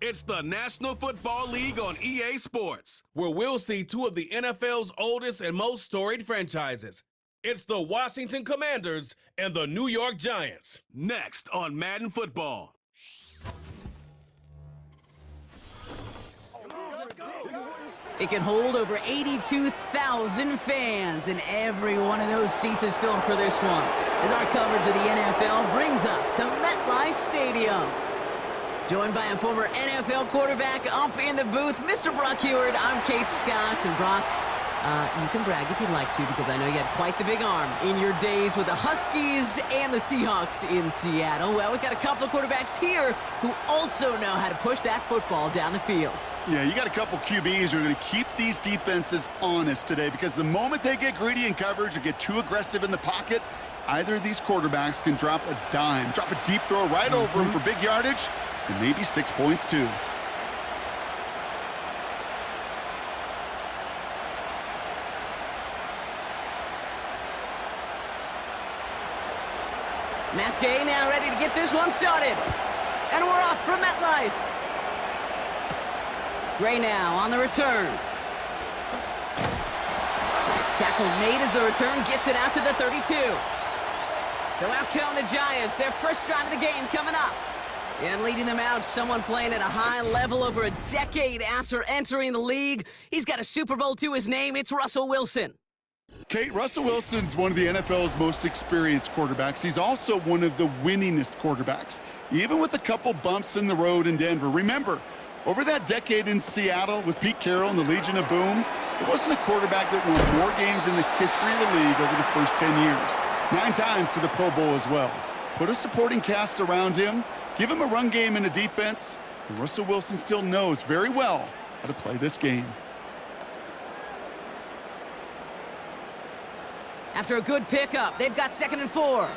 It's the National Football League on EA Sports, where we'll see two of the NFL's oldest and most storied franchises. It's the Washington Commanders and the New York Giants. Next on Madden Football. It can hold over 82,000 fans, and every one of those seats is filled for this one, as our coverage of the NFL brings us to MetLife Stadium. Joined by a former NFL quarterback up in the booth, Mr. Brock Heward. I'm Kate Scott, and Brock, you can brag if you'd like to, because I know you had quite the big arm in your days with the Huskies and the Seahawks in Seattle. Well, we've got a couple of quarterbacks here who also know how to push that football down the field. Yeah, you got a couple QBs who are going to keep these defenses honest today, because the moment they get greedy in coverage or get too aggressive in the pocket, either of these quarterbacks can drop a dime, drop a deep throw right over them for big yardage, and maybe 6 points too. Matt Gay now ready to get this one started. And we're off from MetLife. Gray now on the return. Tackle made as the return gets it out to the 32. So out come the Giants, their first drive of the game coming up. And leading them out, someone playing at a high level over a decade after entering the league. He's got a Super Bowl to his name. It's Russell Wilson. Kate, Russell Wilson's one of the NFL's most experienced quarterbacks. He's also one of the winningest quarterbacks, even with a couple bumps in the road in Denver. Remember, over that decade in Seattle with Pete Carroll and the Legion of Boom, it wasn't a quarterback that won more games in the history of the league over the first 10 years. 9 times to the Pro Bowl as well. Put a supporting cast around him, give him a run game and a defense, and Russell Wilson still knows very well how to play this game. After a good pickup, they've got 2nd and 4.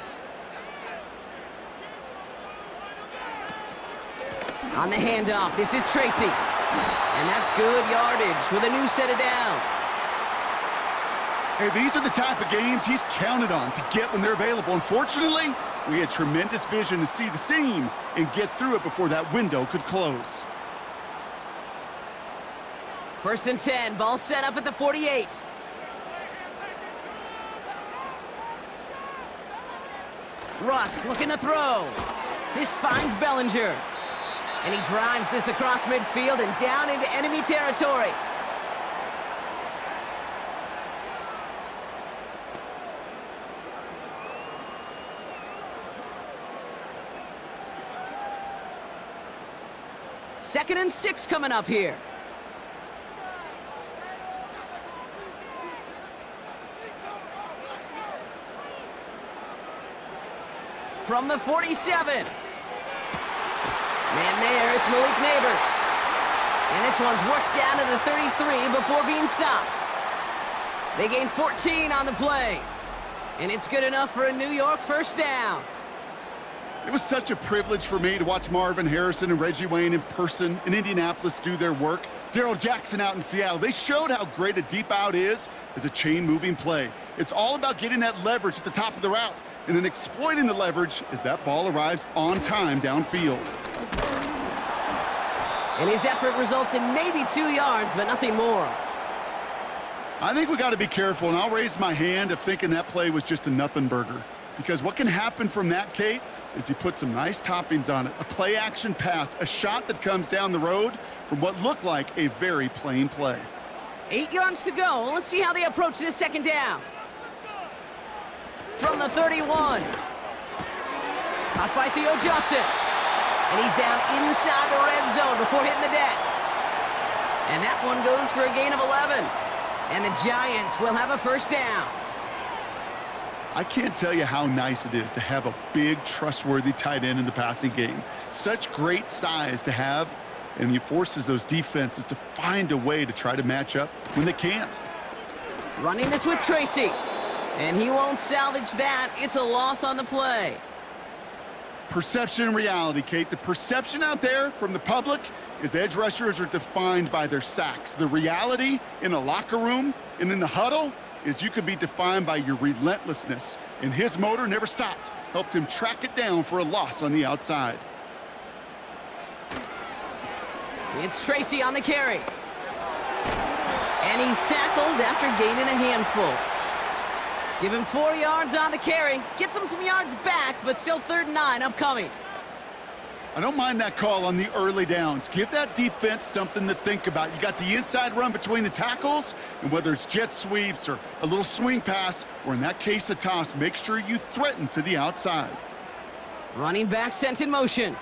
On the handoff, this is Tracy. And that's good yardage with a new set of downs. Hey, these are the type of games he's counted on to get when they're available. Unfortunately, we had tremendous vision to see the seam and get through it before that window could close. 1st and 10, ball set up at the 48. Russ looking to throw. This finds Bellinger. And he drives this across midfield and down into enemy territory. Second and 6 coming up here. From the 47. Man there, it's Malik Neighbors. And this one's worked down to the 33 before being stopped. They gain 14 on the play. And it's good enough for a New York first down. It was such a privilege for me to watch Marvin Harrison and Reggie Wayne in person in Indianapolis do their work. Darrell Jackson out in Seattle. They showed how great a deep out is as a chain-moving play. It's all about getting that leverage at the top of the route and then exploiting the leverage as that ball arrives on time downfield. And his effort results in maybe 2 yards, but nothing more. I think we got to be careful, and I'll raise my hand if thinking that play was just a nothing burger. Because what can happen from that, Kate, is he put some nice toppings on it. A play-action pass, a shot that comes down the road from what looked like a very plain play. 8 yards to go. Let's see how they approach this 2nd down. From the 31. Caught by Theo Johnson. And he's down inside the red zone before hitting the deck. And that one goes for a gain of 11. And the Giants will have a first down. I can't tell you how nice it is to have a big, trustworthy tight end in the passing game. Such great size to have, and he forces those defenses to find a way to try to match up when they can't. Running this with Tracy. And he won't salvage that. It's a loss on the play. Perception and reality, Kate. The perception out there from the public is edge rushers are defined by their sacks. The reality in a locker room and in the huddle is you could be defined by your relentlessness. And his motor never stopped. Helped him track it down for a loss on the outside. It's Tracy on the carry. And he's tackled after gaining a handful. Give him 4 yards on the carry. Gets him some yards back, but still 3rd and 9 upcoming. I don't mind that call on the early downs. Give that defense something to think about. You got the inside run between the tackles, and whether it's jet sweeps or a little swing pass, or in that case a toss, make sure you threaten to the outside. Running back sent in motion.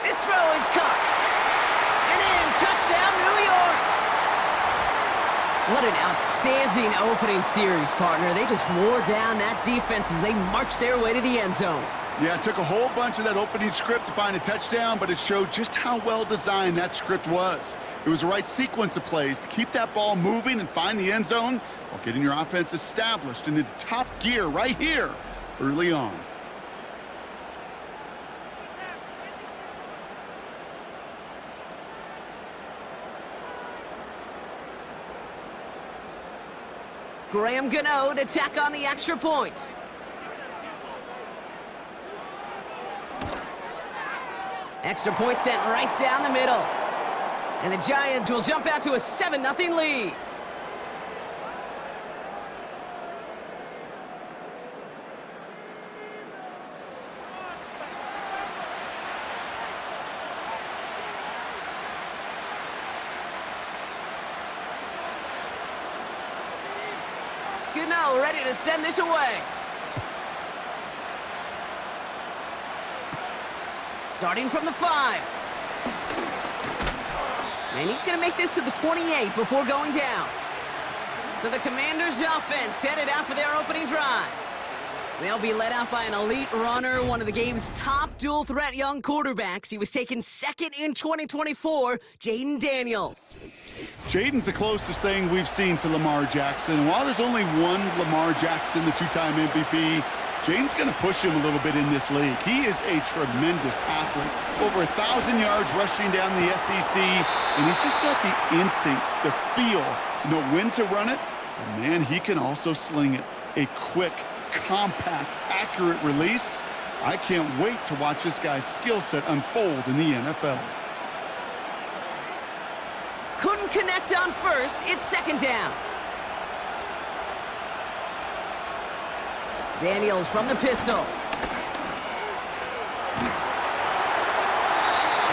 This throw is caught. And in, touchdown, New York. What an outstanding opening series, partner. They just wore down that defense as they marched their way to the end zone. Yeah, it took a whole bunch of that opening script to find a touchdown, but it showed just how well designed that script was. It was the right sequence of plays to keep that ball moving and find the end zone while getting your offense established and into top gear right here early on. Graham Gano to tack on the extra point. Extra point sent right down the middle. And the Giants will jump out to a 7-0 lead. Gano ready to send this away. Starting from the 5. And he's going to make this to the 28 before going down. So the Commanders' offense headed out for their opening drive. They'll be led out by an elite runner, one of the game's top dual-threat young quarterbacks. He was taken second in 2024, Jaden Daniels. Jaden's the closest thing we've seen to Lamar Jackson. And while there's only one Lamar Jackson, the two-time MVP, Jaden's going to push him a little bit in this league. He is a tremendous athlete. Over 1,000 yards rushing down the SEC, and he's just got the instincts, the feel to know when to run it. And man, he can also sling it. A quick, compact, accurate release. I can't wait to watch this guy's skill set unfold in the NFL. Couldn't connect on first. It's second down. Daniels from the pistol. And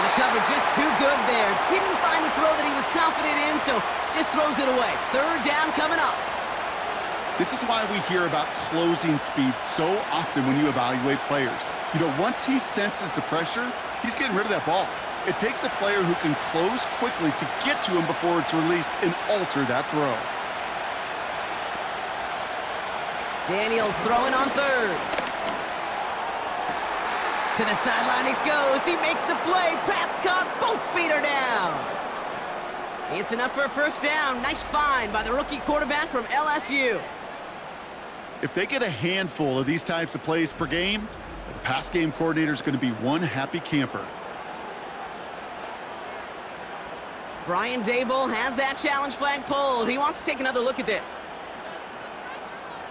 the cover just too good there. Didn't find the throw that he was confident in, so just throws it away. 3rd down coming up. This is why we hear about closing speed so often when you evaluate players. You know, once he senses the pressure, he's getting rid of that ball. It takes a player who can close quickly to get to him before it's released and alter that throw. Daniels throwing on 3rd. To the sideline it goes. He makes the play. Pass caught. Both feet are down. It's enough for a 1st down. Nice find by the rookie quarterback from LSU. If they get a handful of these types of plays per game, the pass game coordinator is going to be one happy camper. Brian Dable has that challenge flag pulled. He wants to take another look at this.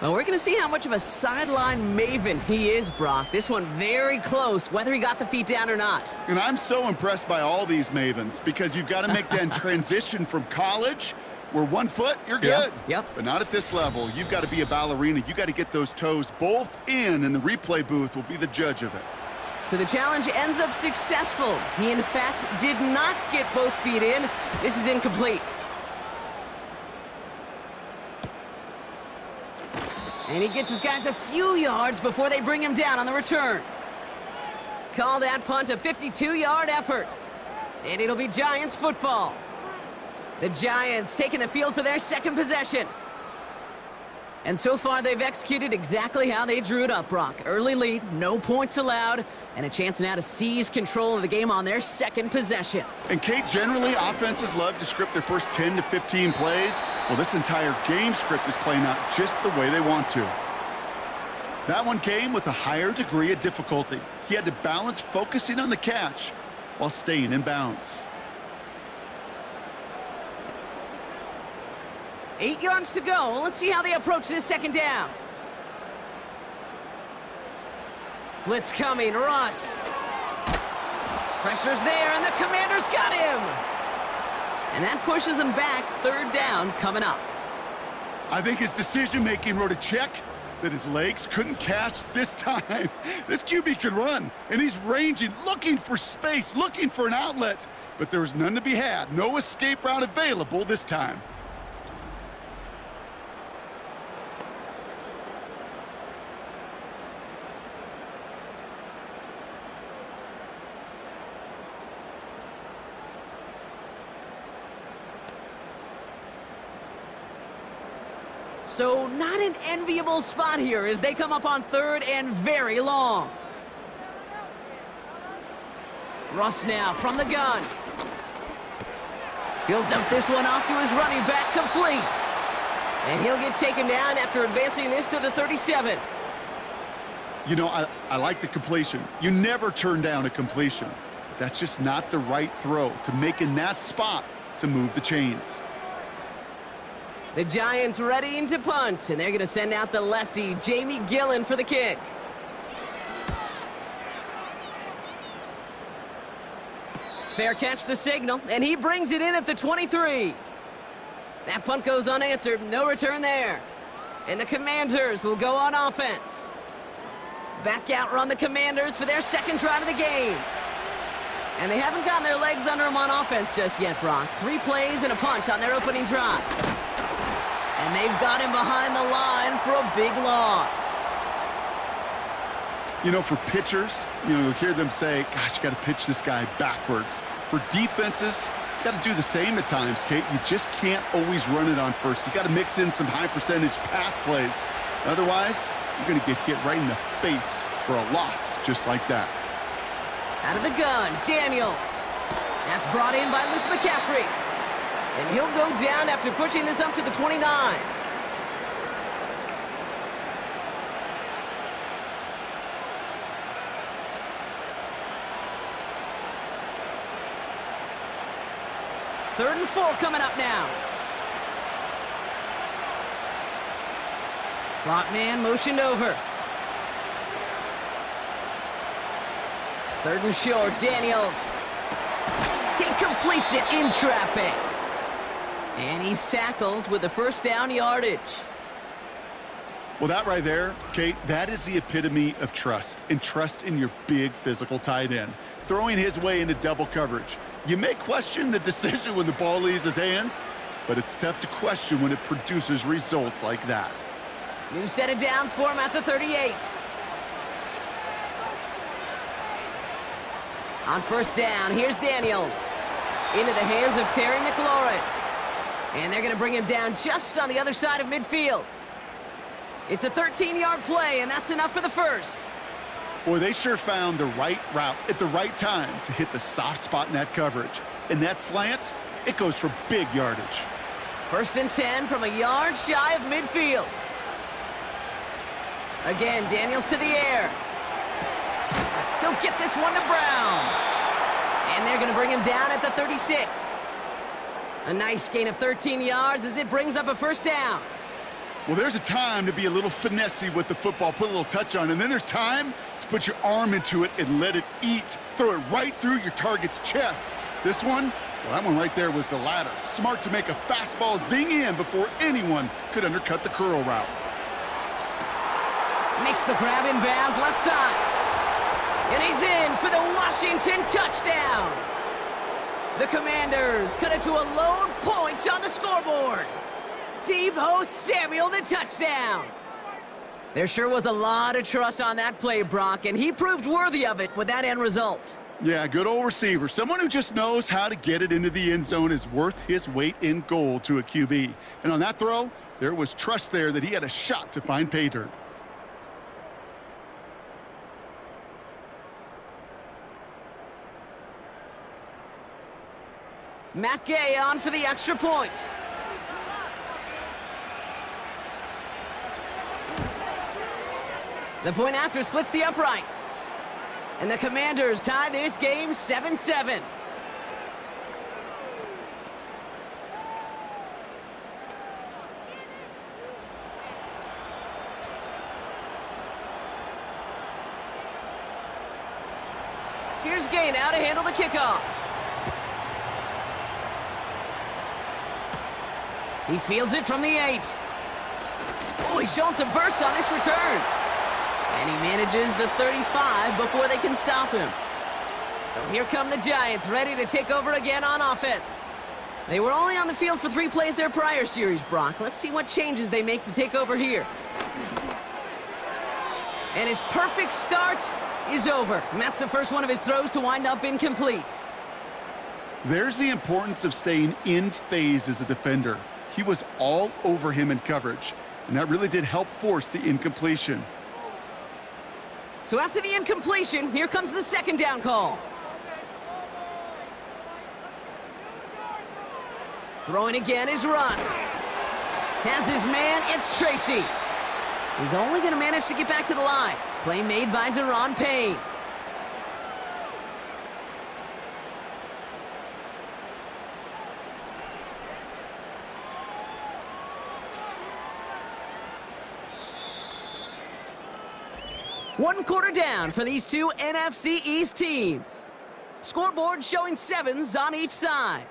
Well, we're going to see how much of a sideline maven he is, Brock. This one very close, whether he got the feet down or not. And I'm so impressed by all these mavens because you've got to make that transition from college where 1 foot, you're good. Yep. But not at this level. You've got to be a ballerina. You've got to get those toes both in, and the replay booth will be the judge of it. So the challenge ends up successful. He, in fact, did not get both feet in. This is incomplete. And he gets his guys a few yards before they bring him down on the return. Call that punt a 52-yard effort. And it'll be Giants football. The Giants taking the field for their second possession. And so far, they've executed exactly how they drew it up, Brock. Early lead, no points allowed, and a chance now to seize control of the game on their second possession. And, Kate, generally, offenses love to script their first 10 to 15 plays. Well, this entire game script is playing out just the way they want to. That one came with a higher degree of difficulty. He had to balance focusing on the catch while staying in bounds. 8 yards to go. Let's see how they approach this second down. Blitz coming. Russ. Pressure's there, and the Commanders got him! And that pushes him back. Third down coming up. I think his decision-making wrote a check that his legs couldn't catch this time. This QB can run, and he's ranging, looking for space, looking for an outlet. But there was none to be had. No escape route available this time. So not an enviable spot here as they come up on third and very long. Russ now from the gun. He'll dump this one off to his running back, complete. And he'll get taken down after advancing this to the 37. You know, I like the completion. You never turn down a completion. But that's just not the right throw to make in that spot to move the chains. The Giants readying to punt, and they're going to send out the lefty, Jamie Gillen, for the kick. Fair catch the signal, and he brings it in at the 23. That punt goes unanswered, no return there. And the Commanders will go on offense. Back out run the Commanders for their second drive of the game. And they haven't gotten their legs under them on offense just yet, Brock. 3 plays and a punt on their opening drive. And they've got him behind the line for a big loss. You know, for pitchers, you'll hear them say, gosh, you got to pitch this guy backwards. For defenses, you got to do the same at times, Kate. You just can't always run it on first. You got to mix in some high-percentage pass plays. Otherwise, you're going to get hit right in the face for a loss just like that. Out of the gun, Daniels. That's brought in by Luke McCaffrey. And he'll go down after pushing this up to the 29. Third and 4 coming up now. Slot man motioned over. Third and short, Daniels. He completes it in traffic. And he's tackled with the first down yardage. Well, that right there, Kate, that is the epitome of trust, and trust in your big physical tight end. Throwing his way into double coverage. You may question the decision when the ball leaves his hands, but it's tough to question when it produces results like that. New set of downs for him at the 38. On first down, here's Daniels. Into the hands of Terry McLaurin. And they're going to bring him down just on the other side of midfield. It's a 13-yard play, and that's enough for the first. Boy, they sure found the right route at the right time to hit the soft spot in that coverage. And that slant, it goes for big yardage. First and 10 from a yard shy of midfield. Again, Daniels to the air. He'll get this one to Brown. And they're going to bring him down at the 36. A nice gain of 13 yards as it brings up a first down. Well, there's a time to be a little finessey with the football, put a little touch on it, and then there's time to put your arm into it and let it eat. Throw it right through your target's chest. This one, well, that one right there was the latter. Smart to make a fastball zing in before anyone could undercut the curl route. Makes the grab in bounds left side. And he's in for the Washington touchdown. The Commanders cut it to a lone point on the scoreboard. Deebo Samuel, the touchdown. There sure was a lot of trust on that play, Brock, and he proved worthy of it with that end result. Yeah, good old receiver. Someone who just knows how to get it into the end zone is worth his weight in gold to a QB. And on that throw, there was trust there that he had a shot to find pay dirt. Matt Gay on for the extra point. The point after splits the uprights. And the Commanders tie this game 7-7. Here's Gay now to handle the kickoff. He fields it from the 8. Oh, he's showing some burst on this return. And he manages the 35 before they can stop him. So here come the Giants, ready to take over again on offense. They were only on the field for 3 plays their prior series, Brock. Let's see what changes they make to take over here. And his perfect start is over. And that's the first one of his throws to wind up incomplete. There's the importance of staying in phase as a defender. He was all over him in coverage, and that really did help force the incompletion. So after the incompletion, here comes the second down call. Throwing again is Russ. Has his man, it's Tracy. He's only going to manage to get back to the line. Play made by Deron Payne. One quarter down for these two NFC East teams. Scoreboard showing 7s on each side.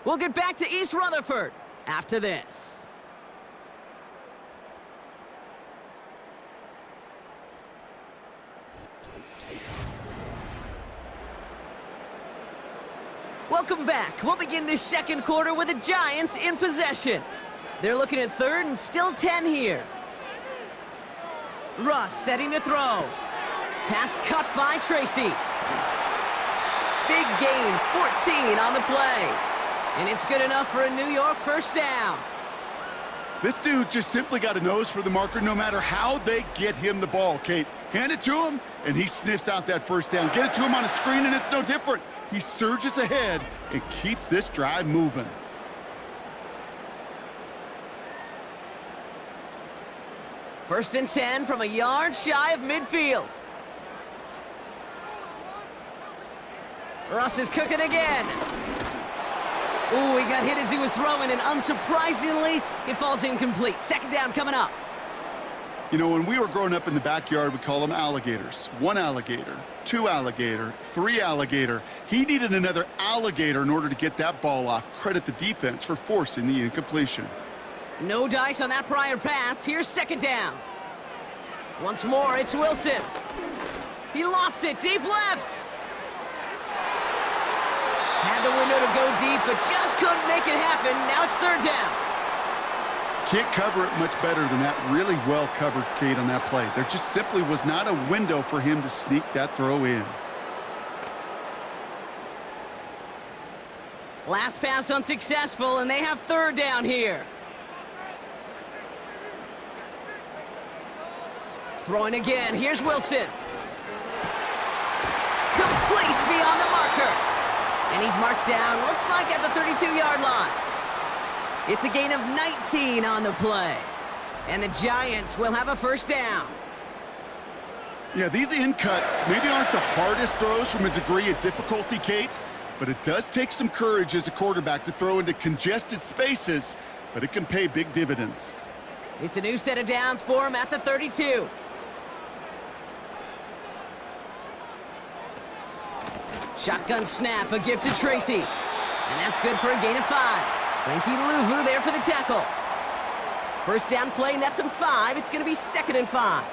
We'll get back to East Rutherford after this. Welcome back. We'll begin this second quarter with the Giants in possession. They're looking at 3rd and still 10 here. Russ setting to throw. Pass cut by Tracy. Big gain, 14 on the play. And it's good enough for a New York first down. This dude's just simply got a nose for the marker no matter how they get him the ball, Kate. Hand it to him, and he sniffs out that first down. Get it to him on a screen, and it's no different. He surges ahead and keeps this drive moving. First and 10 from a yard shy of midfield. Russ is cooking again. Ooh, he got hit as he was throwing, and unsurprisingly, it falls incomplete. Second down coming up. You know, when we were growing up in the backyard, we call them alligators. 1 alligator, 2 alligator, 3 alligator. He needed another alligator in order to get that ball off. Credit the defense for forcing the incompletion. No dice on that prior pass. Here's second down. Once more, it's Wilson. He lofts it deep left. Had the window to go deep, but just couldn't make it happen. Now it's third down. Can't cover it much better than that. Really well covered, Kate, on that play. There just simply was not a window for him to sneak that throw in. Last pass unsuccessful, and they have third down here. Throwing again. Here's Wilson. Complete beyond the marker. And he's marked down, looks like at the 32-yard line. It's a gain of 19 on the play. And the Giants will have a first down. Yeah, these in cuts maybe aren't the hardest throws from a degree of difficulty, Kate, but it does take some courage as a quarterback to throw into congested spaces, but it can pay big dividends. It's a new set of downs for him at the 32. Shotgun snap, a gift to Tracy. And that's good for a gain of 5. Frankie Louvu there for the tackle. First down play, nets him 5. It's going to be 2nd and 5.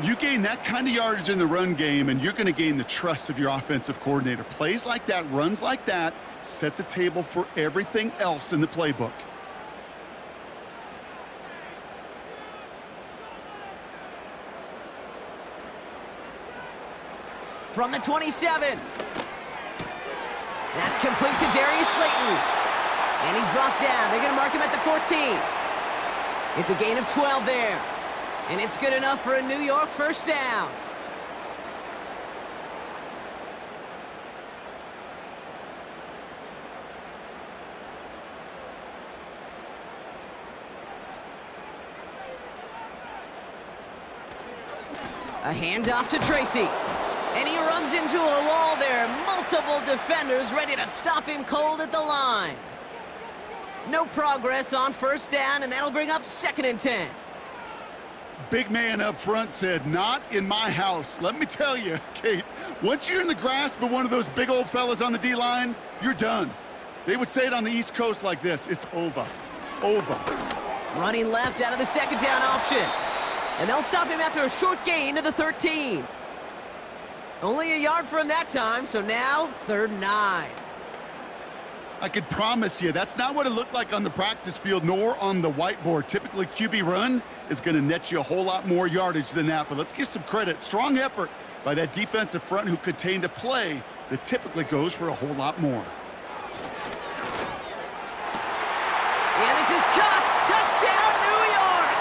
You gain that kind of yardage in the run game, and you're going to gain the trust of your offensive coordinator. Plays like that, runs like that, set the table for everything else in the playbook. From the 27. That's complete to Darius Slayton. And he's brought down. They're going to mark him at the 14. It's a gain of 12 there. And it's good enough for a New York first down. A handoff to Tracy. And he runs into a wall there. Multiple defenders ready to stop him cold at the line. No progress on first down, and that'll bring up 2nd and 10. big man up front said, "Not in my house." Let me tell you, Kate, once you're in the grasp of one of those big old fellas on the D-line, you're done. They would say it on the East Coast like this: it's over. Over. Running left out of the second down option. And they'll stop him after a short gain to the 13. Only a yard for him that time, so now 3rd and 9. I could promise you that's not what it looked like on the practice field nor on the whiteboard. Typically, QB run is going to net you a whole lot more yardage than that, but let's give some credit. Strong effort by that defensive front who contained a play that typically goes for a whole lot more. And this is caught. Touchdown, New York!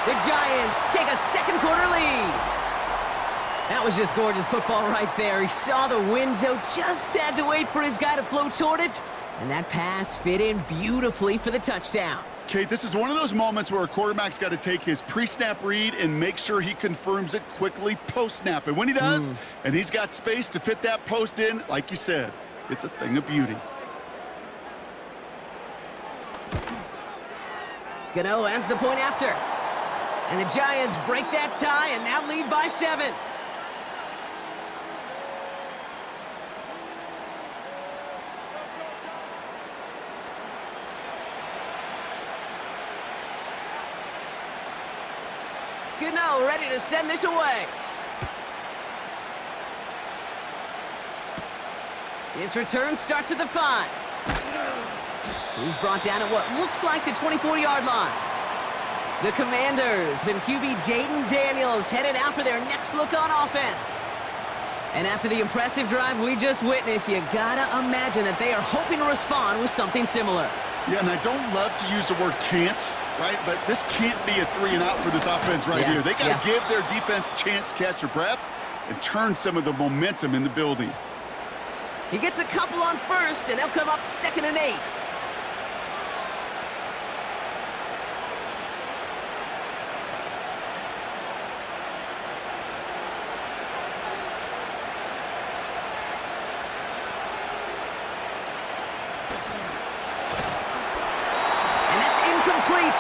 The Giants take a second quarter lead. That was just gorgeous football right there. He saw the window, just had to wait for his guy to float toward it, and that pass fit in beautifully for the touchdown. Kate, this is one of those moments where a quarterback's got to take his pre-snap read and make sure he confirms it quickly post-snap. And when he does, and he's got space to fit that post in, like you said, it's a thing of beauty. Gano ends the point after. And the Giants break that tie and now lead by 7. Gano ready to send this away. His return starts at the 5. He's brought down at what looks like the 24-yard line. The Commanders and QB Jaden Daniels headed out for their next look on offense. And after the impressive drive we just witnessed, you gotta imagine that they are hoping to respond with something similar. Yeah, and I don't love to use the word can't, right? But this can't be a 3-and-out for this offense right here. They got to give their defense a chance to catch their breath and turn some of the momentum in the building. He gets a couple on first, and they'll come up 2nd and 8.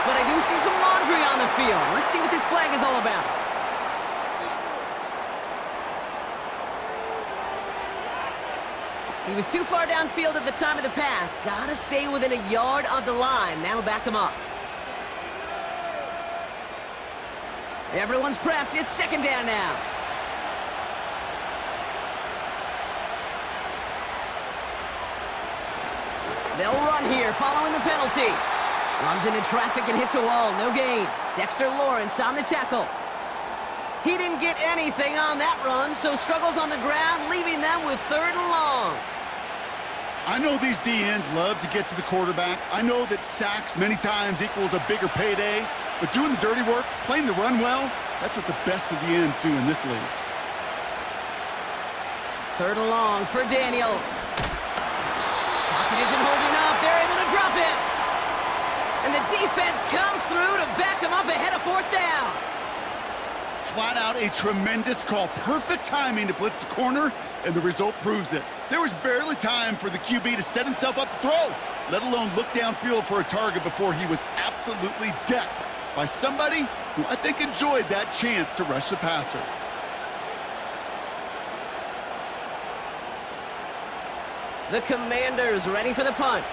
But I do see some laundry on the field. Let's see what this flag is all about. He was too far downfield at the time of the pass. Gotta stay within a yard of the line. That'll back him up. Everyone's prepped. It's 2nd down now. They'll run here following the penalty. Runs into traffic and hits a wall. No gain. Dexter Lawrence on the tackle. He didn't get anything on that run, so struggles on the ground, leaving them with 3rd and long. I know these DNs love to get to the quarterback. I know that sacks many times equals a bigger payday, but doing the dirty work, playing the run well, that's what the best of the ends do in this league. 3rd and long for Daniels. Pocket isn't holding up. They're able to drop it. And the defense comes through to back him up ahead of 4th down. Flat out a tremendous call. Perfect timing to blitz the corner, and the result proves it. There was barely time for the QB to set himself up to throw, let alone look downfield for a target before he was absolutely decked by somebody who I think enjoyed that chance to rush the passer. The Commanders ready for the punt.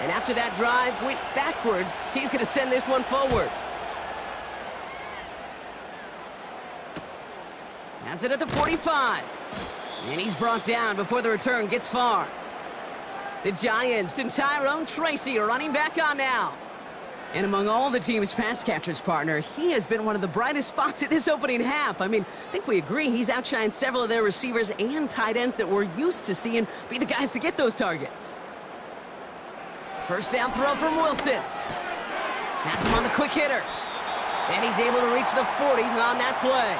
And after that drive went backwards, he's going to send this one forward. Has it at the 45. And he's brought down before the return gets far. The Giants and Tyrone Tracy are running back on now. And among all the team's pass catchers, partner, he has been one of the brightest spots in this opening half. I mean, I think we agree he's outshined several of their receivers and tight ends that we're used to seeing be the guys to get those targets. First down throw from Wilson. Has him on the quick hitter. And he's able to reach the 40 on that play.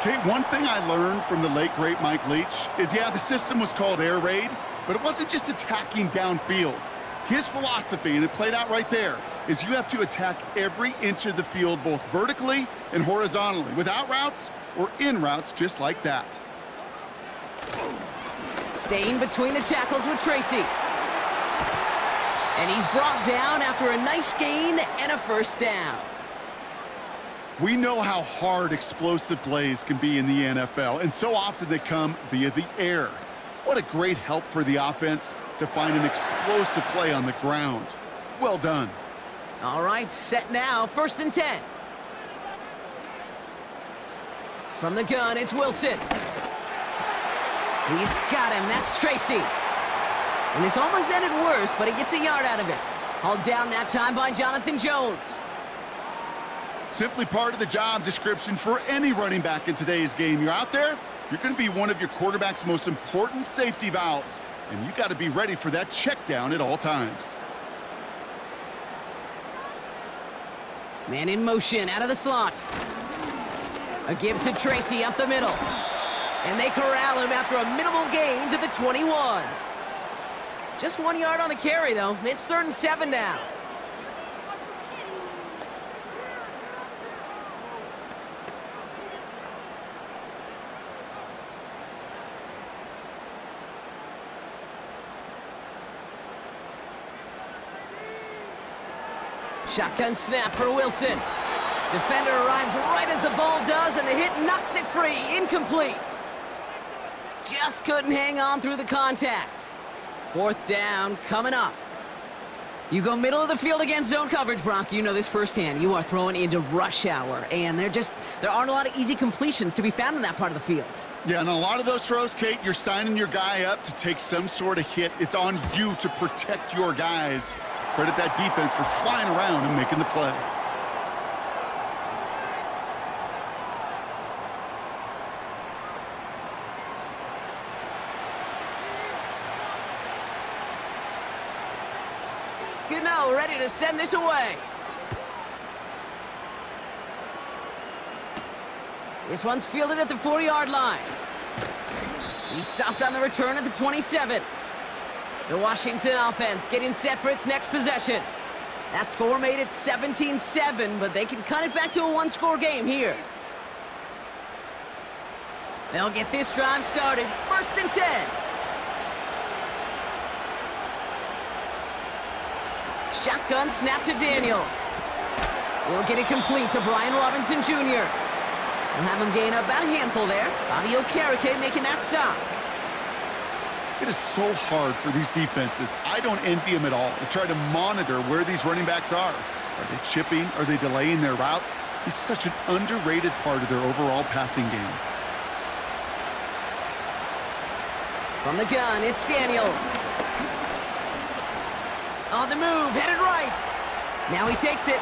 Kate, one thing I learned from the late, great Mike Leach is, yeah, the system was called air raid, but it wasn't just attacking downfield. His philosophy, and it played out right there, is you have to attack every inch of the field, both vertically and horizontally, without routes or in routes just like that. Staying between the tackles with Tracy. And he's brought down after a nice gain and a first down. We know how hard explosive plays can be in the NFL, and so often they come via the air. What a great help for the offense to find an explosive play on the ground. Well done. All right, set now, 1st and 10. From the gun, it's Wilson. He's got him, that's Tracy. And this almost ended worse, but he gets a yard out of it. Hauled down that time by Jonathan Jones. Simply part of the job description for any running back in today's game. You're out there, you're going to be one of your quarterback's most important safety valves, and you got to be ready for that check down at all times. Man in motion, out of the slot. A give to Tracy up the middle. And they corral him after a minimal gain to the 21. Just 1 yard on the carry, though. It's 3rd and 7 now. Shotgun snap for Wilson. Defender arrives right as the ball does, and the hit knocks it free. Incomplete. Just couldn't hang on through the contact. 4th down coming up. You go middle of the field against zone coverage, Brock. You know this firsthand. You are throwing into rush hour, and there aren't a lot of easy completions to be found in that part of the field. Yeah, and a lot of those throws, Kate, you're signing your guy up to take some sort of hit. It's on you to protect your guys. Credit that defense for flying around and making the play. Gano ready to send this away. This one's fielded at the 40-yard line. He stopped on the return at the 27. The Washington offense getting set for its next possession. That score made it 17-7, but they can cut it back to a one-score game here. They'll get this drive started. 1st and 10. Shotgun snap to Daniels. We'll get it complete to Brian Robinson Jr. We'll have him gain about a handful there. Bobby Okereke making that stop. It is so hard for these defenses. I don't envy them at all to try to monitor where these running backs are. Are they chipping? Are they delaying their route? He's such an underrated part of their overall passing game. From the gun, it's Daniels. On the move, headed right. Now he takes it,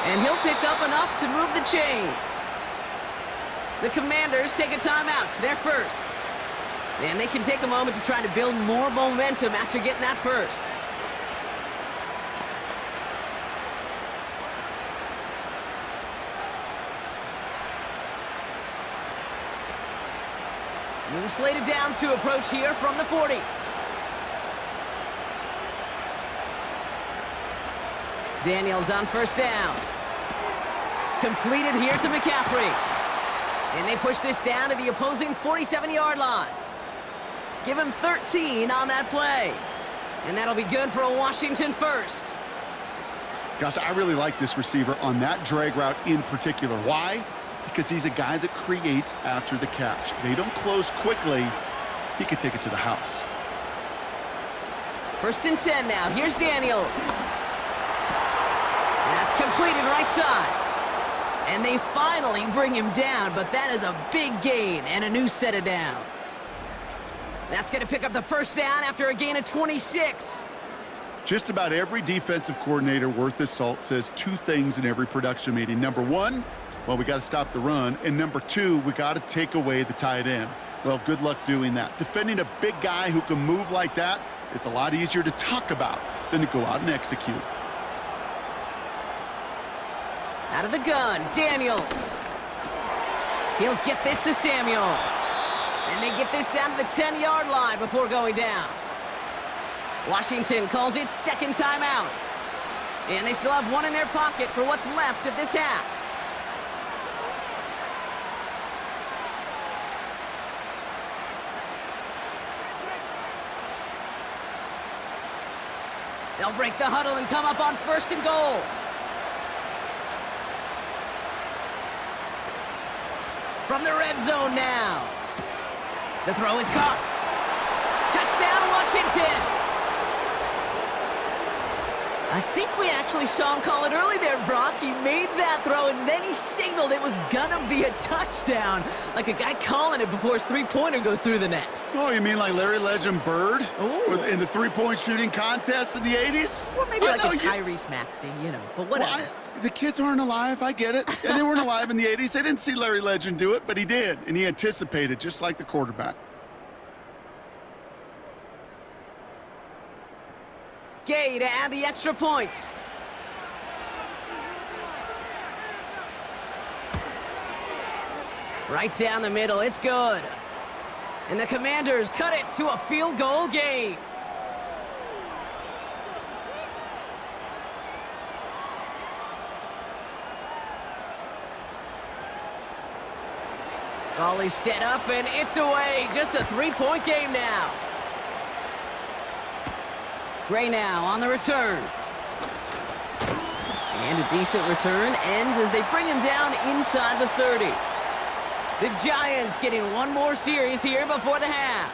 and he'll pick up enough to move the chains. The Commanders take a timeout. They're first. And they can take a moment to try to build more momentum after getting that first. New slated downs to approach here from the 40. Daniels on 1st down. Completed here to McCaffrey. And they push this down to the opposing 47-yard line. Give him 13 on that play. And that'll be good for a Washington first. Gosh, I really like this receiver on that drag route in particular. Why? Because he's a guy that creates after the catch. They don't close quickly. He could take it to the house. 1st and 10 now. Here's Daniels. That's completed right side. And they finally bring him down, but that is a big gain and a new set of downs. That's going to pick up the 1st down after a gain of 26. Just about every defensive coordinator worth his salt says 2 things in every production meeting. Number 1, well, we got to stop the run. And number 2, we got to take away the tight end. Well, good luck doing that. Defending a big guy who can move like that, it's a lot easier to talk about than to go out and execute. Out of the gun, Daniels. He'll get this to Samuel. And they get this down to the 10-yard line before going down. Washington calls it 2nd timeout. And they still have one in their pocket for what's left of this half. They'll break the huddle and come up on 1st and goal. From the red zone now. The throw is caught. Touchdown, Washington. I think we actually saw him call it early there, Brock. He made that throw, and then he signaled it was gonna be a touchdown. Like a guy calling it before his three-pointer goes through the net. Oh, you mean like Larry Legend Bird? Ooh. In the three-point shooting contest in the 80s? Or maybe like a Tyrese Maxey, you know, but whatever. Well, the kids aren't alive, I get it. And they weren't alive in the 80s. They didn't see Larry Legend do it, but he did, and he anticipated, just like the quarterback. Gay to add the extra point. Right down the middle, it's good. And the Commanders cut it to a field goal game. Volley set up and it's away. Just a three-point game now. Gray now on the return. And a decent return ends as they bring him down inside the 30. The Giants getting one more series here before the half.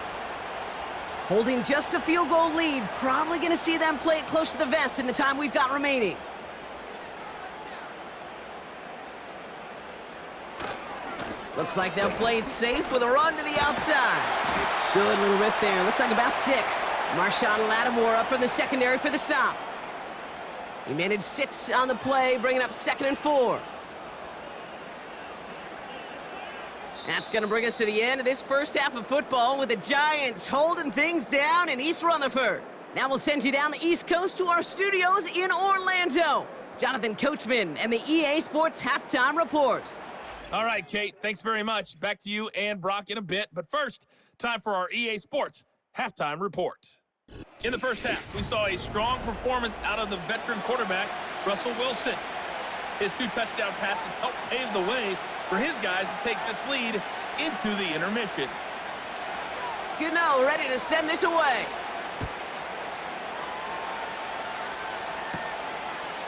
Holding just a field goal lead. Probably going to see them play it close to the vest in the time we've got remaining. Looks like they'll play it safe with a run to the outside. Good little rip there. Looks like about 6. Marshawn Lattimore up from the secondary for the stop. He managed 6 on the play, bringing up 2nd and 4. That's going to bring us to the end of this first half of football with the Giants holding things down in East Rutherford. Now we'll send you down the East Coast to our studios in Orlando. Jonathan Coachman and the EA Sports Halftime Report. All right, Kate, thanks very much. Back to you and Brock in a bit. But first, time for our EA Sports Halftime Report. In the first half, we saw a strong performance out of the veteran quarterback, Russell Wilson. His 2 touchdown passes helped pave the way for his guys to take this lead into the intermission. Gano ready to send this away.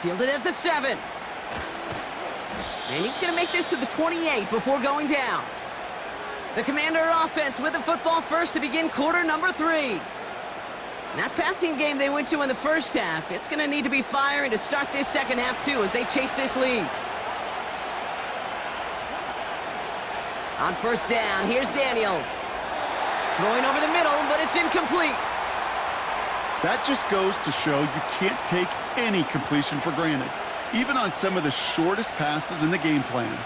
Fielded at the 7. And he's going to make this to the 28 before going down. The Commander offense with the football first to begin quarter number 3. That passing game they went to in the first half, it's going to need to be firing to start this second half too as they chase this lead. On first down, here's Daniels. Throwing over the middle, but it's incomplete. That just goes to show you can't take any completion for granted, even on some of the shortest passes in the game plan.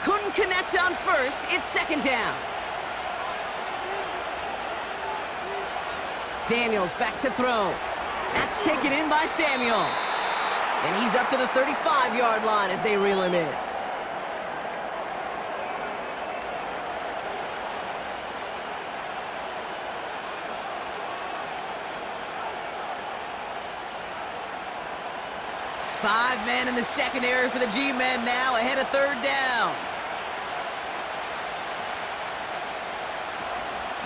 Couldn't connect on first. It's 2nd down. Daniels back to throw. That's taken in by Samuel. And he's up to the 35-yard line as they reel him in. Five men in the secondary for the G-men now ahead of 3rd down.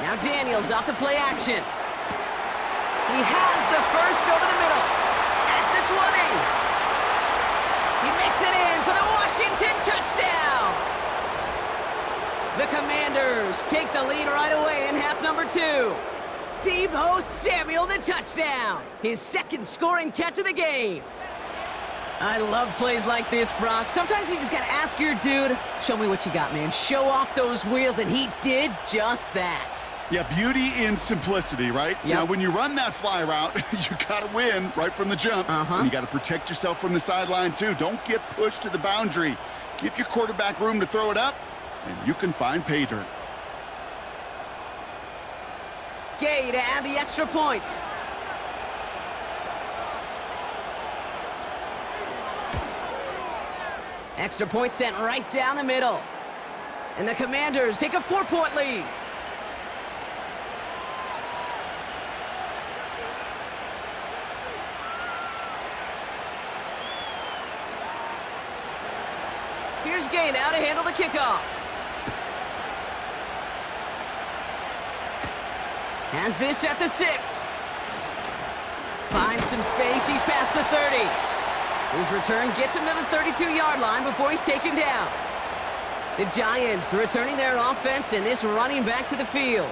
Now Daniels off the play action. He has the first over the middle. At the 20. He makes it in for the Washington touchdown. The Commanders take the lead right away in half number 2. Deebo Samuel the touchdown. His 2nd scoring catch of the game. I love plays like this, Brock. Sometimes you just got to ask your dude, show me what you got, man. Show off those wheels, and he did just that. Yeah, beauty in simplicity, right? Yep. Now, when you run that fly route, you got to win right from the jump. And you got to protect yourself from the sideline, too. Don't get pushed to the boundary. Give your quarterback room to throw it up, and you can find pay dirt. Gay to add the extra point. Extra point sent right down the middle. And the Commanders take a 4-point lead. Here's Gay now to handle the kickoff. Has this at the 6. Finds some space, he's past the 30. His return gets him to the 32-yard line before he's taken down. The Giants returning their offense and this running back to the field.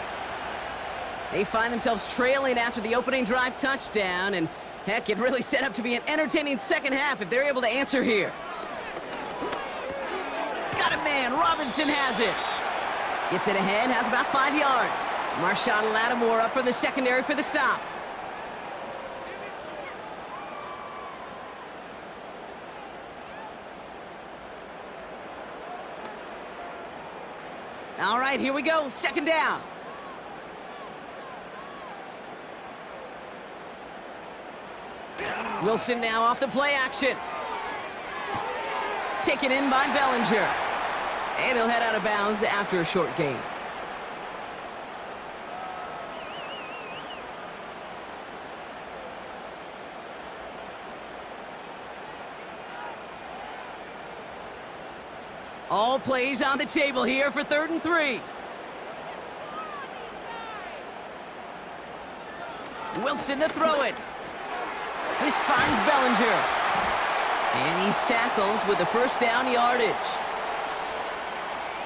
They find themselves trailing after the opening drive touchdown, and heck, it really set up to be an entertaining second half if they're able to answer here. Got a man, Robinson has it. Gets it ahead, has about 5 yards. Marshawn Lattimore up from the secondary for the stop. All right, here we go, second down. Wilson now off the play action. Taken in by Bellinger. And he'll head out of bounds after a short gain. All plays on the table here for 3rd and 3. Wilson to throw it. This finds Bellinger. And he's tackled with the first down yardage.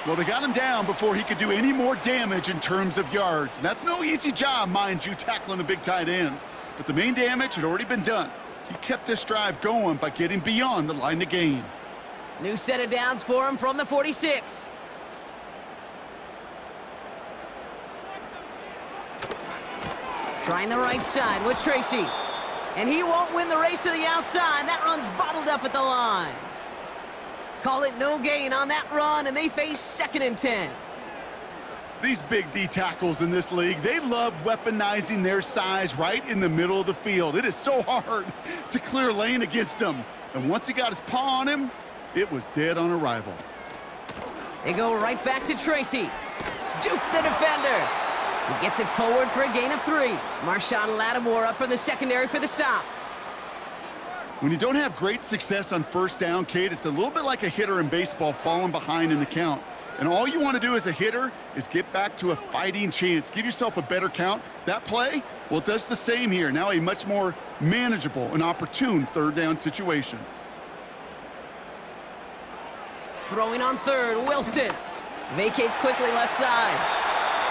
Well, they got him down before he could do any more damage in terms of yards. That's no easy job, mind you, tackling a big tight end. But the main damage had already been done. He kept this drive going by getting beyond the line of gain. New set of downs for him from the 46. Trying the right side with Tracy. And he won't win the race to the outside. That run's bottled up at the line. Call it no gain on that run, and they face 2nd and 10. These big D tackles in this league, they love weaponizing their size right in the middle of the field. It is so hard to clear lane against them. And once he got his paw on him, it was dead on arrival. They go right back to Tracy. Juke the defender. He gets it forward for a gain of 3. Marshawn Lattimore up from the secondary for the stop. When you don't have great success on first down, Kate, it's a little bit like a hitter in baseball falling behind in the count. And all you want to do as a hitter is get back to a fighting chance. Give yourself a better count. That play, well, it does the same here. Now a much more manageable and opportune 3rd down situation. Throwing on 3rd, Wilson. Vacates quickly left side.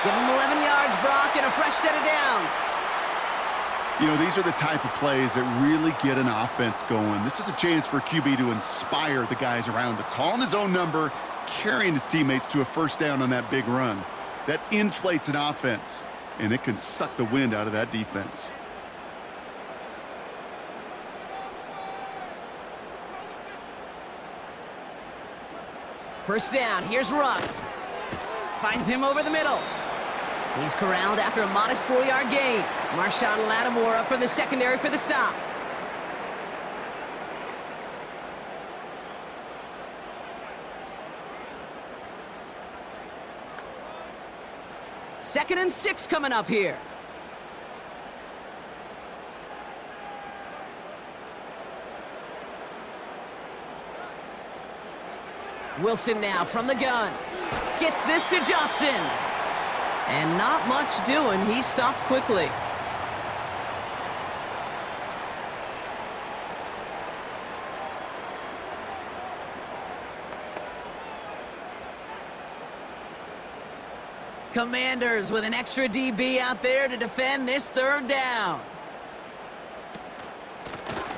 Give him 11 yards, Brock, and a fresh set of downs. You know, these are the type of plays that really get an offense going. This is a chance for a QB to inspire the guys around him, calling his own number, carrying his teammates to a first down on that big run. That inflates an offense, and it can suck the wind out of that defense. First down, here's Russ. Finds him over the middle. He's corralled after a modest 4-yard gain. Marshawn Lattimore up from the secondary for the stop. Second and 6 coming up here. Wilson now from the gun. Gets this to Johnson. And not much doing. He stopped quickly. Commanders with an extra DB out there to defend this 3rd down.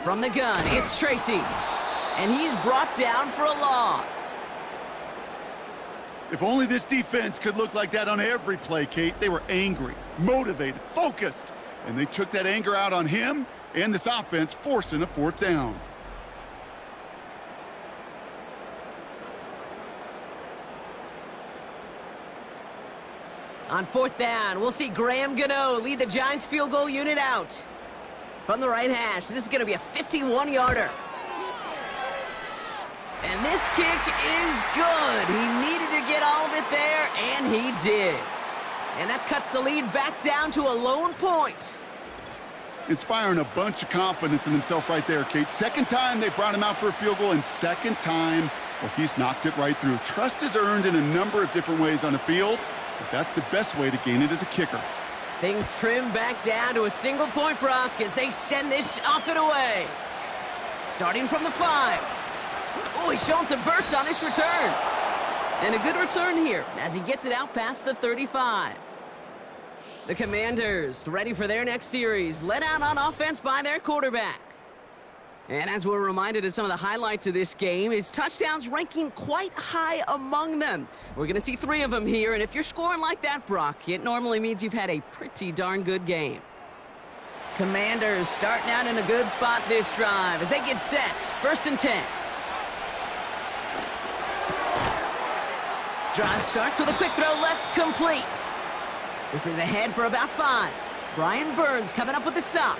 From the gun, it's Tracy. And he's brought down for a loss. If only this defense could look like that on every play, Kate. They were angry, motivated, focused, and they took that anger out on him and this offense, forcing a 4th down. On 4th down, we'll see Graham Gano lead the Giants field goal unit out. From the right hash, this is going to be a 51-yarder. And this kick is good. He needed to get all of it there, and he did. And that cuts the lead back down to a lone point. Inspiring a bunch of confidence in himself right there, Kate. 2nd time they brought him out for a field goal, and 2nd time, well, he's knocked it right through. Trust is earned in a number of different ways on the field, but that's the best way to gain it as a kicker. Things trim back down to a single point, Brock, as they send this off and away. Starting from the 5. Oh, he's showing some burst on this return. And a good return here as he gets it out past the 35. The Commanders ready for their next series, led out on offense by their quarterback. And as we're reminded of some of the highlights of this game, his touchdowns ranking quite high among them. We're going to see 3 of them here, and if you're scoring like that, Brock, it normally means you've had a pretty darn good game. Commanders starting out in a good spot this drive as they get set. 1st and 10. Drive starts with a quick throw left, complete. This is ahead for about 5. Brian Burns coming up with the stop.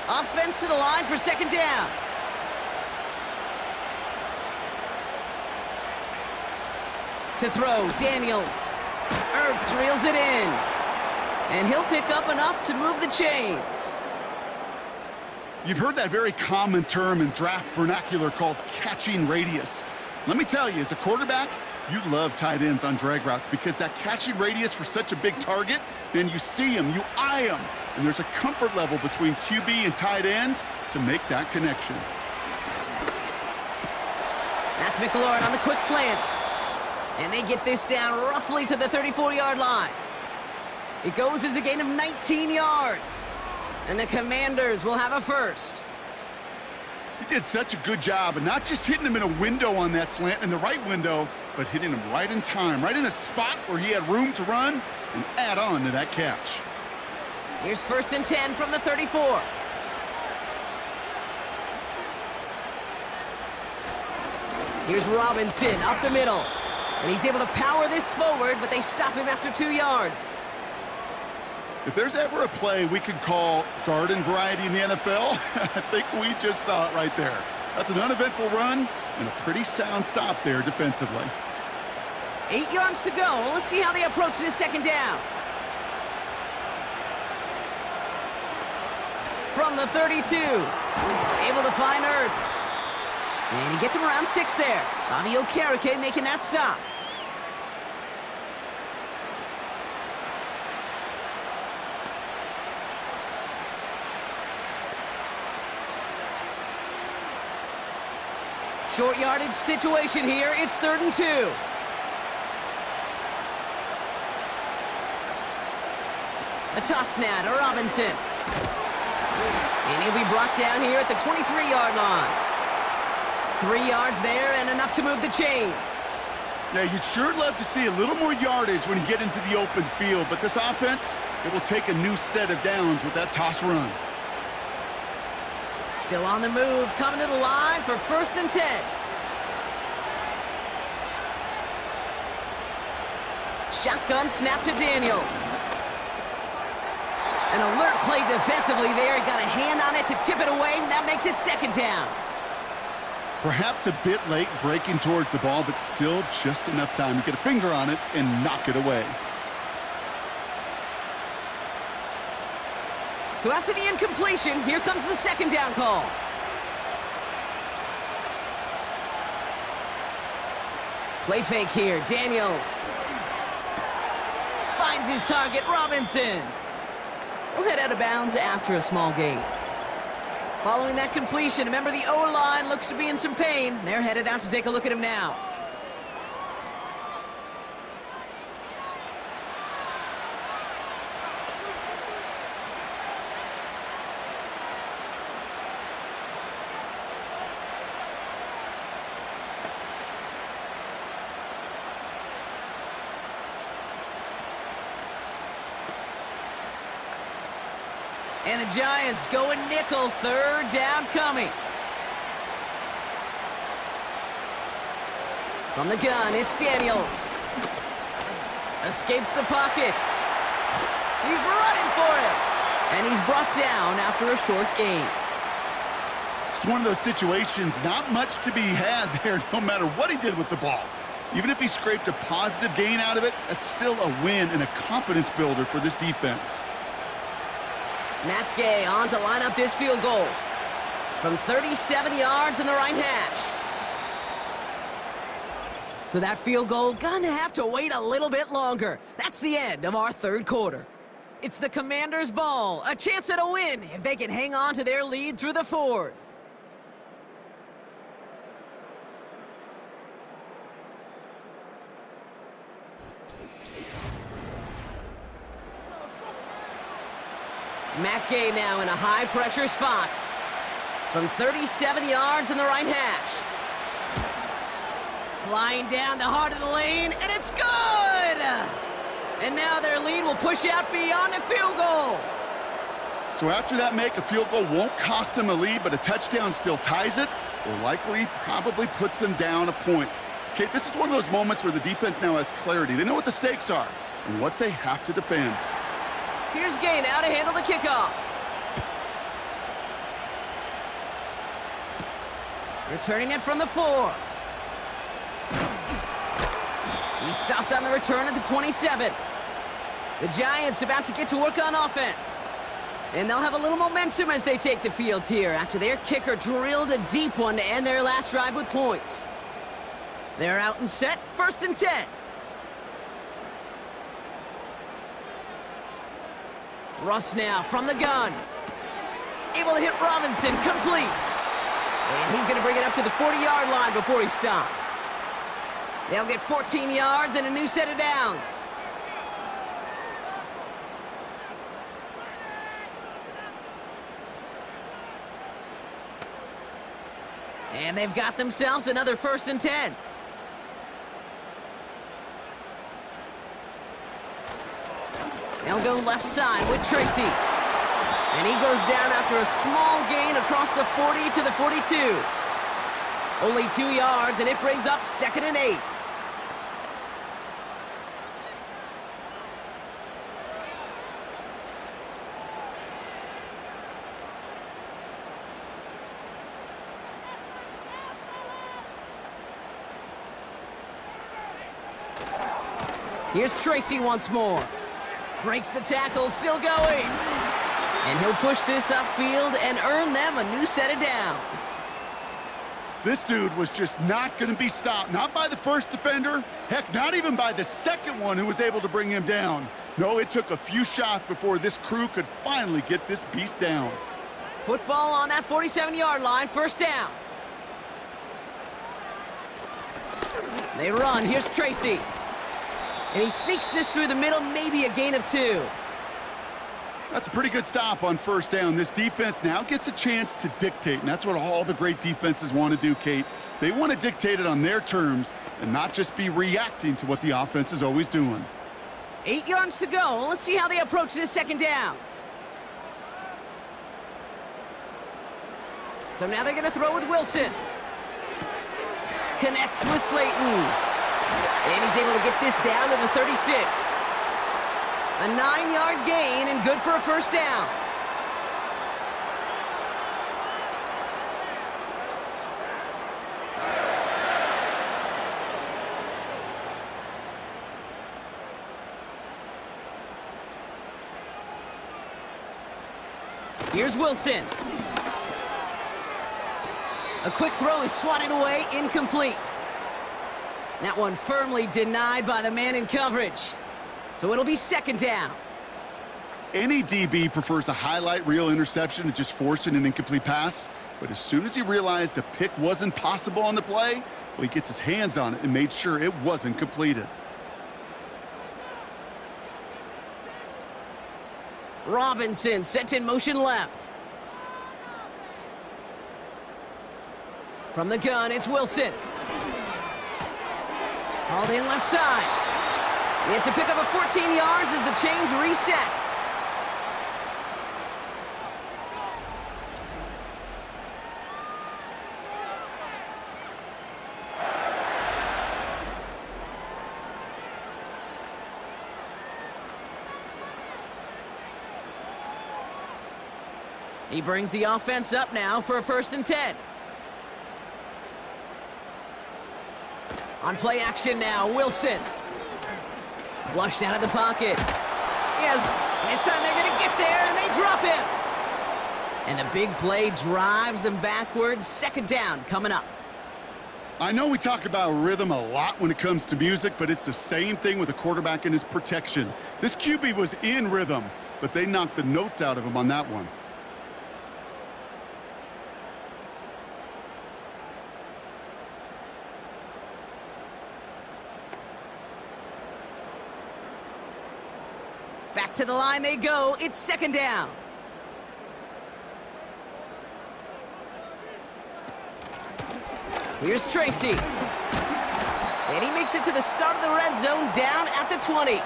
Offense to the line for 2nd down. To throw, Daniels. Ertz reels it in. And he'll pick up enough to move the chains. You've heard that very common term in draft vernacular called catching radius. Let me tell you, as a quarterback, you love tight ends on drag routes because that catching radius for such a big target, then you see him, you eye him, and there's a comfort level between QB and tight end to make that connection. That's McLaurin on the quick slant. And they get this down roughly to the 34-yard line. It goes as a gain of 19 yards. And the Commanders will have a first. He did such a good job, and not just hitting him in a window on that slant, in the right window, but hitting him right in time, right in a spot where he had room to run and add on to that catch. Here's 1st and 10 from the 34. Here's Robinson up the middle. And he's able to power this forward, but they stop him after 2 yards. If there's ever a play we could call garden variety in the NFL, I think we just saw it right there. That's an uneventful run and a pretty sound stop there defensively. 8 yards to go. Let's see how they approach this 2nd down. From the 32, able to find Ertz. And he gets him around 6 there. Bobby Okereke making that stop. Short yardage situation here. It's 3rd and 2. A toss now to Robinson. And he'll be brought down here at the 23-yard line. 3 yards there and enough to move the chains. Yeah, you'd sure love to see a little more yardage when you get into the open field, but this offense, it will take a new set of downs with that toss run. Still on the move, coming to the line for 1st and 10. Shotgun snap to Daniels. An alert play defensively there. He got a hand on it to tip it away, and that makes it 2nd down. Perhaps a bit late breaking towards the ball, but still just enough time to get a finger on it and knock it away. So after the incompletion, here comes the 2nd down call. Play fake here, Daniels. Finds his target, Robinson. He'll head out of bounds after a small gain. Following that completion, remember the O-line looks to be in some pain. They're headed out to take a look at him now. And the Giants going nickel, 3rd down coming. From the gun, it's Daniels. Escapes the pocket. He's running for it. And he's brought down after a short gain. It's one of those situations, not much to be had there no matter what he did with the ball. Even if he scraped a positive gain out of it, that's still a win and a confidence builder for this defense. Matt Gay on to line up this field goal from 37 yards in the right hash. So that field goal gonna have to wait a little bit longer. That's the end of our third quarter. It's the Commanders' ball, a chance at a win if they can hang on to their lead through the fourth. Matt Gay now in a high-pressure spot. From 37 yards in the right hash. Flying down the heart of the lane, and it's good! And now their lead will push out beyond the field goal. So after that make, a field goal won't cost them a lead, but a touchdown still ties it, or likely probably puts them down a point. Okay, this is one of those moments where the defense now has clarity. They know what the stakes are and what they have to defend. Here's Gay now to handle the kickoff. Returning it from the 4. He stopped on the return at the 27. The Giants about to get to work on offense. And they'll have a little momentum as they take the field here after their kicker drilled a deep one to end their last drive with points. They're out and set, 1st and 10. Russ now from the gun. Able to hit Robinson, complete. And he's going to bring it up to the 40-yard line before he stopped. They'll get 14 yards and a new set of downs. And they've got themselves another 1st and 10. They'll go left side with Tracy. And he goes down after a small gain across the 40 to the 42. Only 2 yards, and it brings up 2nd and 8. Here's Tracy once more. Breaks the tackle, still going. And he'll push this upfield and earn them a new set of downs. This dude was just not going to be stopped. Not by the first defender. Heck, not even by the second one who was able to bring him down. No, it took a few shots before this crew could finally get this beast down. Football on that 47-yard line, 1st down. They run, here's Tracy. And he sneaks this through the middle, maybe a gain of 2. That's a pretty good stop on 1st down. This defense now gets a chance to dictate, and that's what all the great defenses want to do, Kate. They want to dictate it on their terms and not just be reacting to what the offense is always doing. 8 yards to go. Let's see how they approach this 2nd down. So now they're going to throw with Wilson. Connects with Slayton. And he's able to get this down to the 36. A 9-yard gain and good for a 1st down. Here's Wilson. A quick throw is swatted away, incomplete. That one firmly denied by the man in coverage. So it'll be 2nd down. Any DB prefers a highlight reel interception to just forcing an incomplete pass. But as soon as he realized a pick wasn't possible on the play, well, he gets his hands on it and made sure it wasn't completed. Robinson sent in motion left. From the gun, it's Wilson. Hauled in left side. It's a pickup of 14 yards as the chains reset. He brings the offense up now for a 1st and 10. On play action now, Wilson. Flushed out of the pocket. Yes, this time they're going to get there, and they drop him. And the big play drives them backwards. 2nd down coming up. I know we talk about rhythm a lot when it comes to music, but it's the same thing with a quarterback and his protection. This QB was in rhythm, but they knocked the notes out of him on that one. Back to the line they go. It's second down. Here's Tracy. And he makes it to the start of the red zone down at the 20.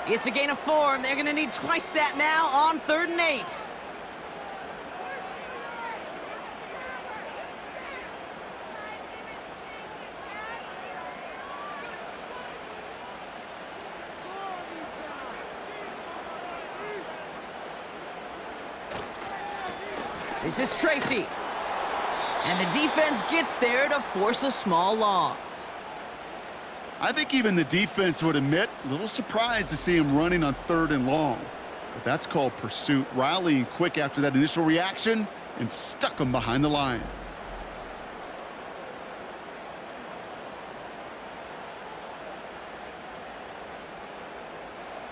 It's a gain of 4, and they're going to need twice that now on 3rd and 8. This is Tracy. And the defense gets there to force a small loss. I think even the defense would admit, a little surprised to see him running on 3rd and long. But that's called pursuit, rallying quick after that initial reaction and stuck him behind the line.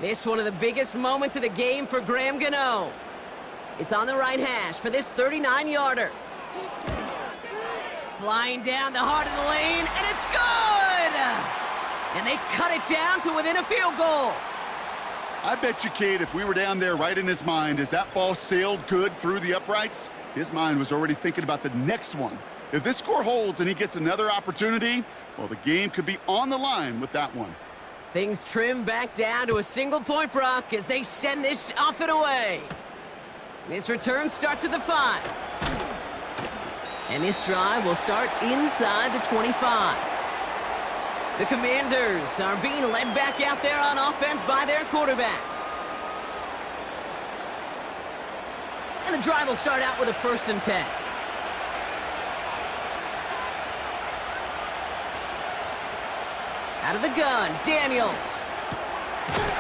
This one of the biggest moments of the game for Graham Gano. It's on the right hash for this 39-yarder. Flying down the heart of the lane, and it's good! And they cut it down to within a field goal. I bet you, Kate, if we were down there right in his mind as that ball sailed good through the uprights, his mind was already thinking about the next one. If this score holds and he gets another opportunity, well, the game could be on the line with that one. Things trim back down to a single point, Brock, as they send this off and away. This return starts at the 5. And this drive will start inside the 25. The Commanders are being led back out there on offense by their quarterback. And the drive will start out with a 1st and 10. Out of the gun, Daniels.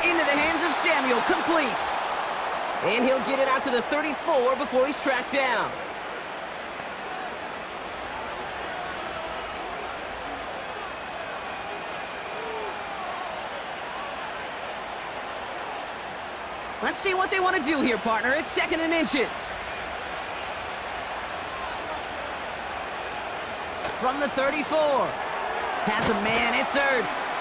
Into the hands of Samuel, complete. And he'll get it out to the 34 before he's tracked down. Let's see what they want to do here, partner. It's 2nd and inches. From the 34. Has a man, it's Ertz.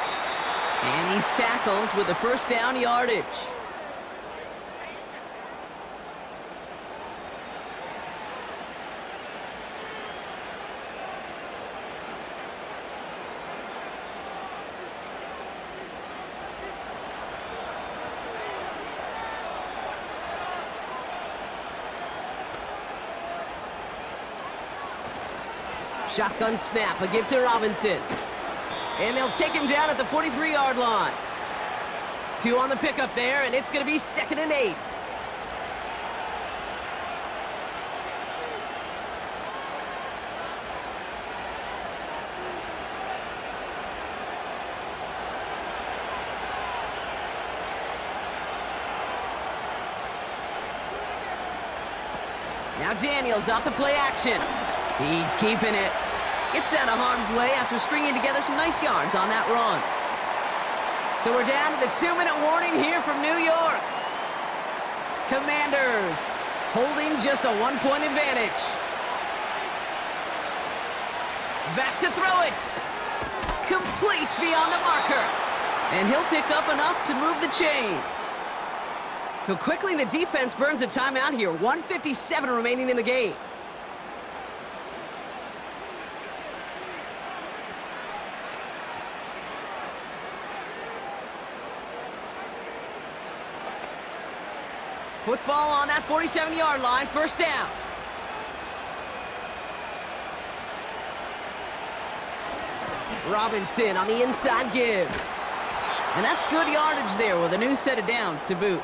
And he's tackled with the 1st down yardage. Shotgun snap, a give to Robinson. And they'll take him down at the 43-yard line. 2 on the pickup there, and it's going to be 2nd and 8. Now Daniels off the play action. He's keeping it. Gets out of harm's way after stringing together some nice yards on that run. So we're down to the 2-minute warning here from New York. Commanders holding just a 1-point advantage. Back to throw it. Complete beyond the marker. And he'll pick up enough to move the chains. So quickly the defense burns a timeout here. 1:57 remaining in the game. Football on that 47-yard line, 1st down. Robinson on the inside give. And that's good yardage there with a new set of downs to boot.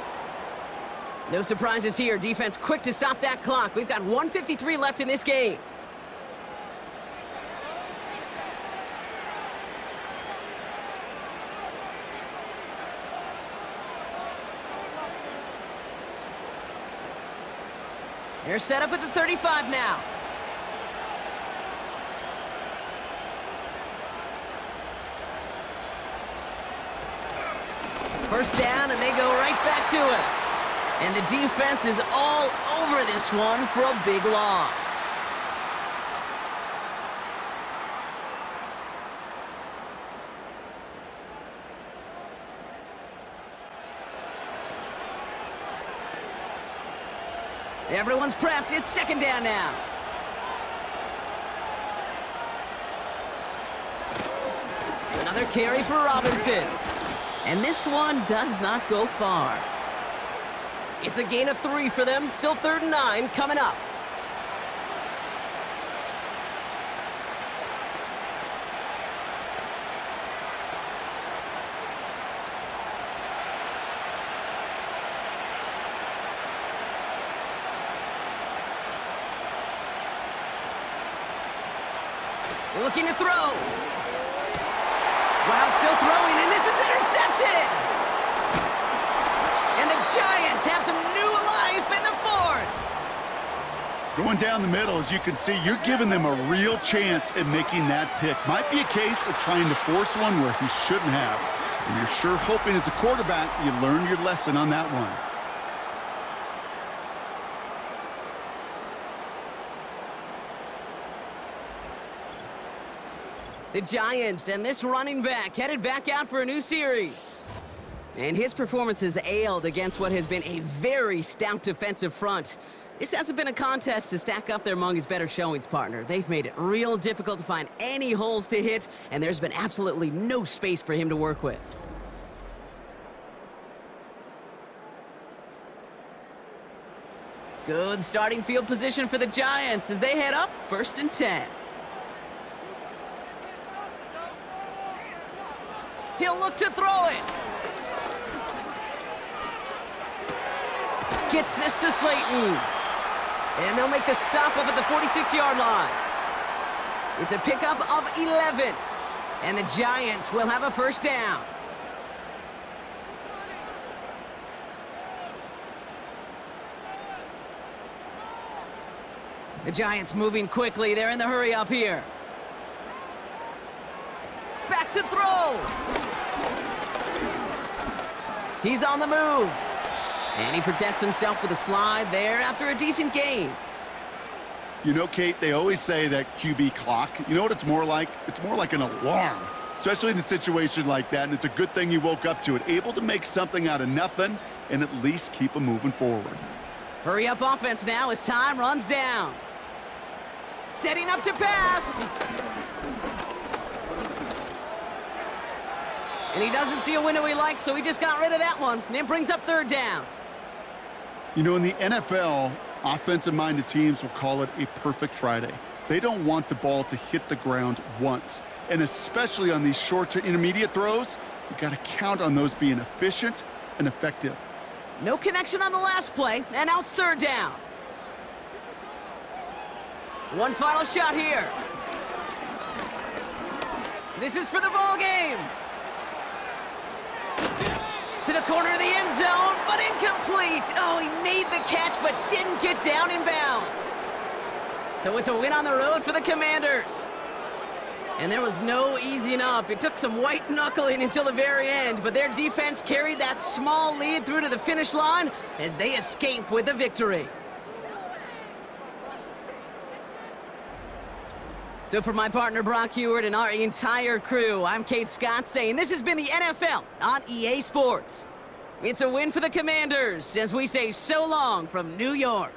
No surprises here. Defense quick to stop that clock. We've got 1:53 left in this game. They're set up at the 35 now. First down, and they go right back to it. And the defense is all over this one for a big loss. Everyone's prepped. It's second down now. Another carry for Robinson. And this one does not go far. It's a gain of 3 for them. Still 3rd and 9 coming up. Looking to throw. Wow, still throwing, and this is intercepted! And the Giants have some new life in the 4th. Going down the middle, as you can see, you're giving them a real chance at making that pick. Might be a case of trying to force one where he shouldn't have. And you're sure hoping as a quarterback you learn your lesson on that one. The Giants and this running back headed back out for a new series. And his performance has ailed against what has been a very stout defensive front. This hasn't been a contest to stack up there among his better showings, partner. They've made it real difficult to find any holes to hit, and there's been absolutely no space for him to work with. Good starting field position for the Giants as they head up 1st and 10. He'll look to throw it. Gets this to Slayton. And they'll make the stop up at the 46-yard line. It's a pickup of 11. And the Giants will have a first down. The Giants moving quickly. They're in the hurry up here. Back to throw. He's on the move. And he protects himself with a slide there after a decent gain. You know, Kate, they always say that QB clock. You know what it's more like? It's more like an alarm, especially in a situation like that. And it's a good thing you woke up to it, able to make something out of nothing and at least keep them moving forward. Hurry up offense now as time runs down. Setting up to pass. And he doesn't see a window he likes, so he just got rid of that one. And it brings up 3rd down. You know, in the NFL, offensive-minded teams will call it a perfect Friday. They don't want the ball to hit the ground once. And especially on these short to intermediate throws, you got to count on those being efficient and effective. No connection on the last play, and now it's 3rd down. One final shot here. This is for the ball game. To the corner of the end zone, but incomplete. Oh, he made the catch, but didn't get down in bounds. So it's a win on the road for the Commanders. And there was no easing up. It took some white knuckling until the very end, but their defense carried that small lead through to the finish line as they escape with a victory. So for my partner Brock Heward and our entire crew, I'm Kate Scott saying this has been the NFL on EA Sports. It's a win for the Commanders as we say so long from New York.